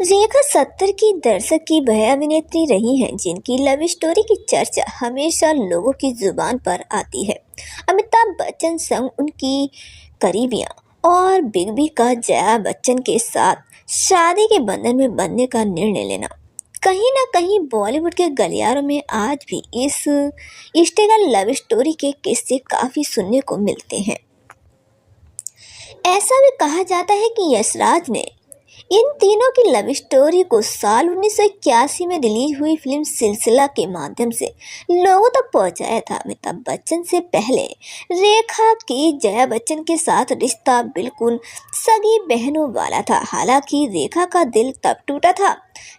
रेखा 70 की दशक की वह अभिनेत्री रही हैं जिनकी लव स्टोरी की चर्चा हमेशा लोगों की जुबान पर आती है। अमिताभ बच्चन संग उनकी करीबियां और बिग बी का जया बच्चन के साथ शादी के बंधन में बंधने का निर्णय लेना कहीं ना कहीं बॉलीवुड के गलियारों में आज भी इस स्टेगल लव स्टोरी के किस्से काफी सुनने को मिलते हैं। ऐसा भी कहा जाता है कि यशराज ने इन तीनों की लव स्टोरी को साल 1981 में रिलीज हुई फिल्म सिलसिला के माध्यम से लोगों तक पहुंचाया था। अमिताभ बच्चन से पहले रेखा की जया बच्चन के साथ रिश्ता बिल्कुल सगी बहनों वाला था। हालांकि रेखा का दिल तब टूटा था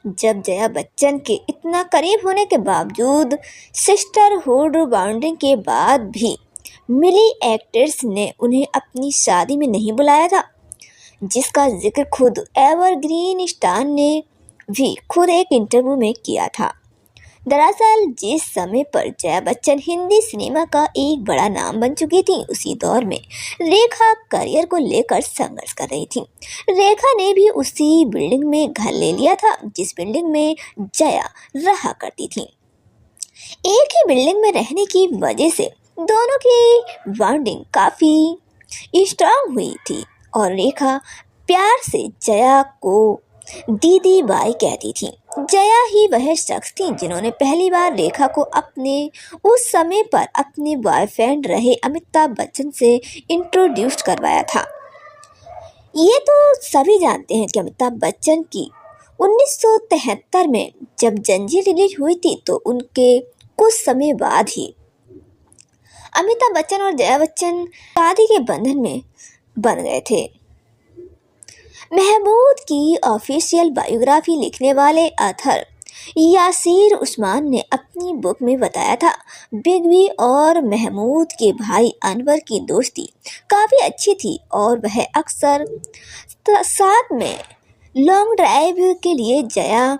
जब जया बच्चन के इतना करीब होने के बावजूद सिस्टरहुड बॉन्डिंग के बाद भी मिली एक्टर्स ने उन्हें अपनी शादी में नहीं बुलाया था, जिसका जिक्र खुद एवरग्रीन स्टार ने भी खुद एक इंटरव्यू में किया था। दरअसल जिस समय पर जया बच्चन हिंदी सिनेमा का एक बड़ा नाम बन चुकी थी, उसी दौर में रेखा करियर को लेकर संघर्ष कर रही थी। रेखा ने भी उसी बिल्डिंग में घर ले लिया था जिस बिल्डिंग में जया रहा करती थी। एक ही बिल्डिंग में रहने की वजह से दोनों की बॉन्डिंग काफी स्ट्रांग हुई थी और रेखा प्यार से जया को दीदी बाई कहती थी। जया ही वह शख्स थी जिन्होंने पहली बार रेखा को अपने उस समय पर अपने बॉयफ्रेंड रहे अमिताभ बच्चन से इंट्रोड्यूस करवाया था। ये तो सभी जानते हैं कि अमिताभ बच्चन की 1973 में जब जंजीर रिलीज हुई थी तो उनके कुछ समय बाद ही अमिताभ बच्चन और जया बच्चन शादी के बंधन में बन गए थे। महमूद की ऑफिशियल बायोग्राफी लिखने वाले अथर यासीर उस्मान ने अपनी बुक में बताया था, बिग बी और महमूद के भाई अनवर की दोस्ती काफ़ी अच्छी थी और वह अक्सर साथ में लॉन्ग ड्राइव के लिए जाया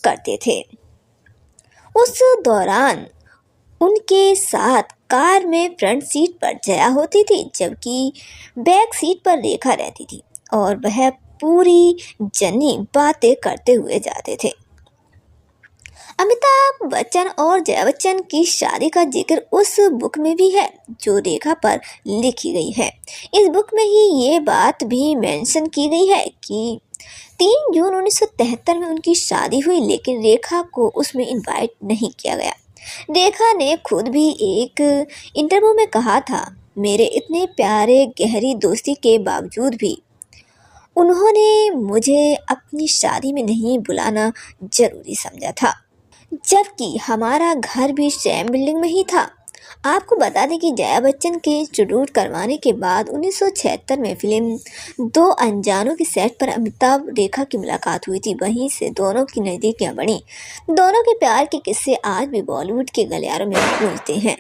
करते थे। उस दौरान उनके साथ कार में फ्रंट सीट पर जया होती थी जबकि बैक सीट पर रेखा रहती थी और वह पूरी जर्नी बातें करते हुए जाते थे। अमिताभ बच्चन और जया बच्चन की शादी का जिक्र उस बुक में भी है जो रेखा पर लिखी गई है। इस बुक में ही ये बात भी मेंशन की गई है कि 3 जून 1973 में उनकी शादी हुई, लेकिन रेखा को उसमें इनवाइट नहीं किया गया। रेखा ने खुद भी एक इंटरव्यू में कहा था, मेरे इतने प्यारे गहरी दोस्ती के बावजूद भी उन्होंने मुझे अपनी शादी में नहीं बुलाना जरूरी समझा था, जबकि हमारा घर भी सेम बिल्डिंग में ही था। आपको बता दें कि जया बच्चन के इंट्रोड्यूस करवाने के बाद 1976 में फिल्म दो अनजानों के सेट पर अमिताभ रेखा की मुलाकात हुई थी। वहीं से दोनों की नज़दीकियां बढ़ी। दोनों के प्यार के किस्से आज भी बॉलीवुड के गलियारों में गूंजते हैं।